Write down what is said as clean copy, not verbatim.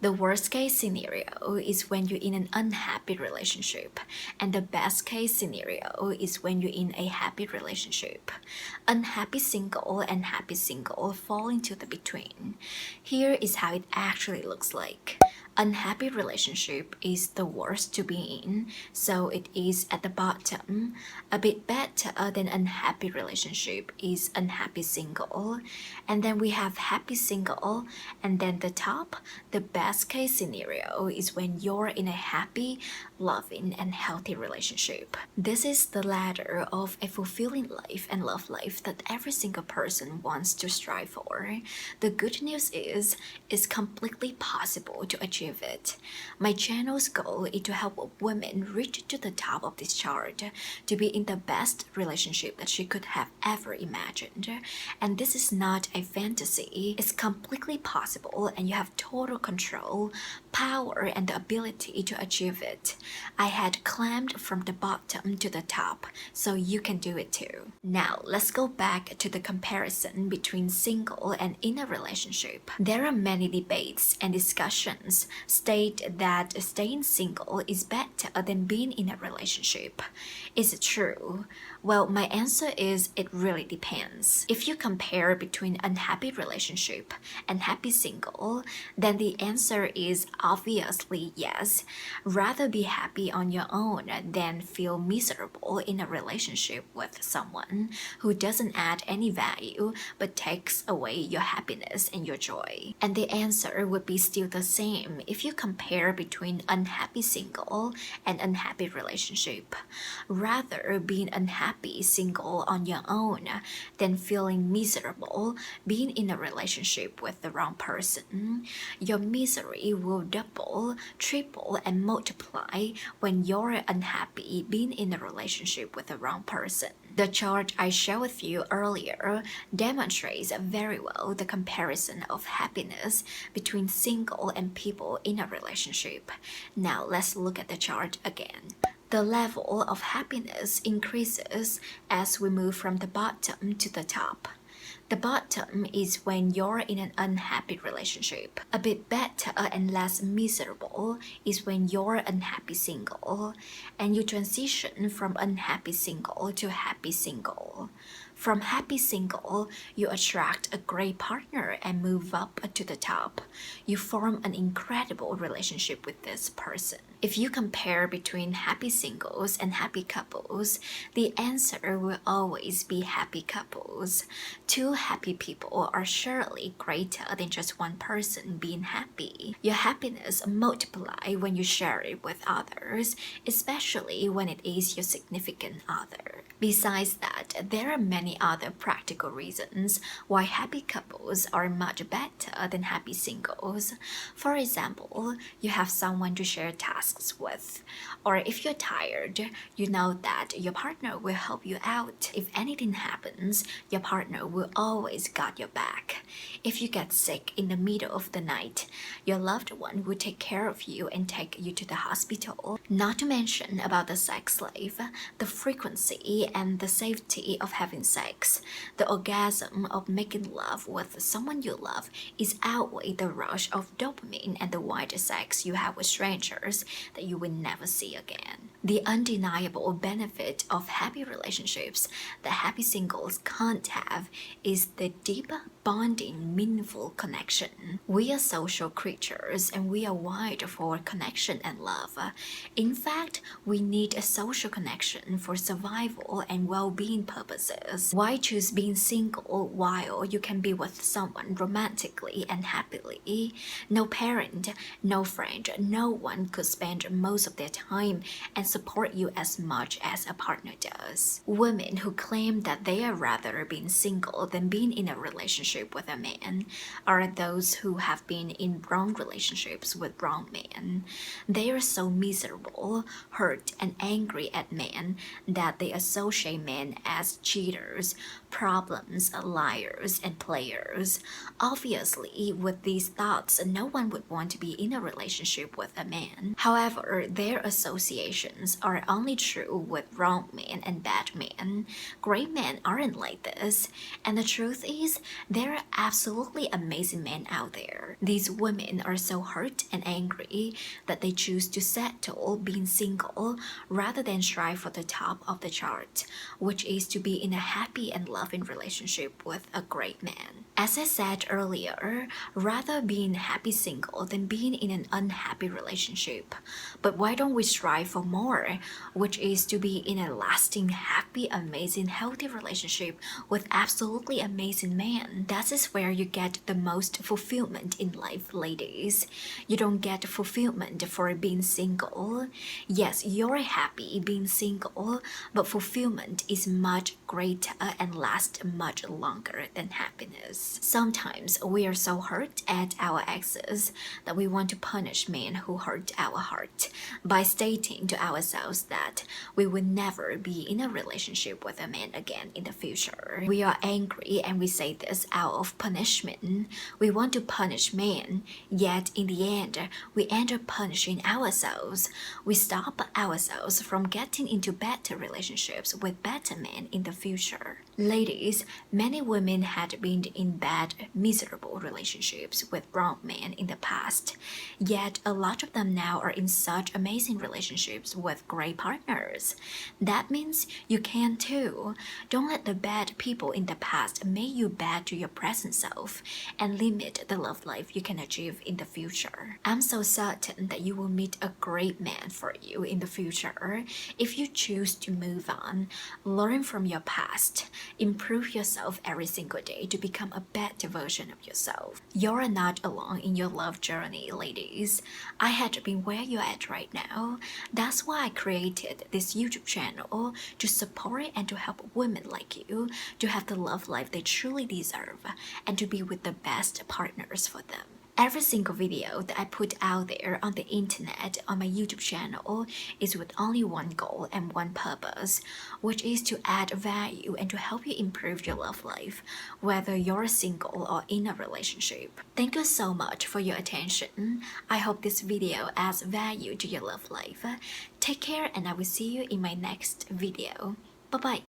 The worst case scenario is when you're in an unhappy relationship, and the best case scenario is when you're in a happy relationship. Unhappy single and happy single fall into the between. Here is how it actually looks like. Unhappy relationship is the worst to be in, so it is at the bottom. A bit better than unhappy relationship is unhappy single, and then we have happy single, and then the top, the best case scenario is when you're in a happy, loving, and healthy relationship. This is the ladder of a fulfilling life and love life that every single person wants to strive for. The good news is, it's completely possible to achieve it. My channel's goal is to help women reach to the top of this chart, to be in the best relationship that she could have ever imagined. And this is not a fantasy, it's completely possible, and you have total control, power, and the ability to achieve it. I had climbed from the bottom to the top, so you can do it too. Now, let's go back to the comparison between single and in a relationship. There are many debates and discussions state that staying single is better than being in a relationship. Is it true? Well, my answer is it really depends. If you compare between unhappy relationship and happy single, then the answer is obviously yes. Rather be happy on your own than feel miserable in a relationship with someone who doesn't add any value but takes away your happiness and your joy. And the answer would be still the same if you compare between unhappy single and unhappy relationship. Rather being unhappy single on your own than feeling miserable being in a relationship with the wrong person. Your misery will double, triple, and multiply when you're unhappy being in a relationship with the wrong person. The chart I shared with you earlier demonstrates very well the comparison of happiness between single and people in a relationship. Now let's look at the chart again. The level of happiness increases as we move from the bottom to the top. The bottom is when you're in an unhappy relationship. A bit better and less miserable is when you're unhappy single, and you transition from unhappy single to happy single. From happy single, you attract a great partner and move up to the top. You form an incredible relationship with this person. If you compare between happy singles and happy couples, the answer will always be happy couples. Two happy people are surely greater than just one person being happy. Your happiness multiplies when you share it with others, especially when it is your significant other. Besides that, there are many other practical reasons why happy couples are much better than happy singles. For example, you have someone to share tasks with, or if you're tired, you know that your partner will help you out. If anything happens, your partner will always got your back. If you get sick in the middle of the night, your loved one will take care of you and take you to the hospital. Not to mention about the sex life, the frequency and the safety of having sex. The orgasm of making love with someone you love is outweigh the rush of dopamine and the wild sex you have with strangers that you will never see again. The undeniable benefit of happy relationships that happy singles can't have is the deep, bonding, meaningful connection. We are social creatures and we are wired for connection and love. In fact, we need a social connection for survival and well-being purposes. Why choose being single while you can be with someone romantically and happily? No parent, no friend, no one could spend most of their time and support you as much as a partner does. Women who claim that they are rather being single than being in a relationship with a man are those who have been in wrong relationships with wrong men. They are so miserable, hurt, and angry at men that they associate men as cheaters, problems, liars, and players. Obviously, with these thoughts, no one would want to be in a relationship with a man. However, their associations are only true with wrong men and bad men. Great men aren't like this. And the truth is, there are absolutely amazing men out there. These women are so hurt and angry that they choose to settle being single rather than strive for the top of the chart, which is to be in a happy and loving relationship with a great man. As I said earlier, rather being happy single than being in an unhappy relationship. But why don't we strive for more, which is to be in a lasting, happy, amazing, healthy relationship with absolutely amazing man? That is where you get the most fulfillment in life, ladies. You don't get fulfillment for being single. Yes, you're happy being single, but fulfillment is much greater and lasts much longer than happiness. Sometimes we are so hurt at our exes that we want to punish men who hurt our heart by stating to ourselves that we will never be in a relationship with a man again in the future. We are angry and we say this out of punishment. We want to punish men, yet in the end, we end up punishing ourselves. We stop ourselves from getting into better relationships with better men in the future. Ladies, many women had been in bad, miserable relationships with wrong men in the past, yet a lot of them now are in such amazing relationships with great partners. That means you can too. Don't let the bad people in the past make you bad to your present self and limit the love life you can achieve in the future. I'm so certain that you will meet a great man for you in the future if you choose to move on, learn from your past, improve yourself every single day to become a better version of yourself. You're not alone in your love journey, ladies. I had been where you're at right now. That's why I created this YouTube channel to support and to help women like you to have the love life they truly deserve and to be with the best partners for them. Every single video that I put out there on the internet on my YouTube channel is with only one goal and one purpose, which is to add value and to help you improve your love life, whether you're single or in a relationship. Thank you so much for your attention. I hope this video adds value to your love life. Take care and I will see you in my next video. Bye bye.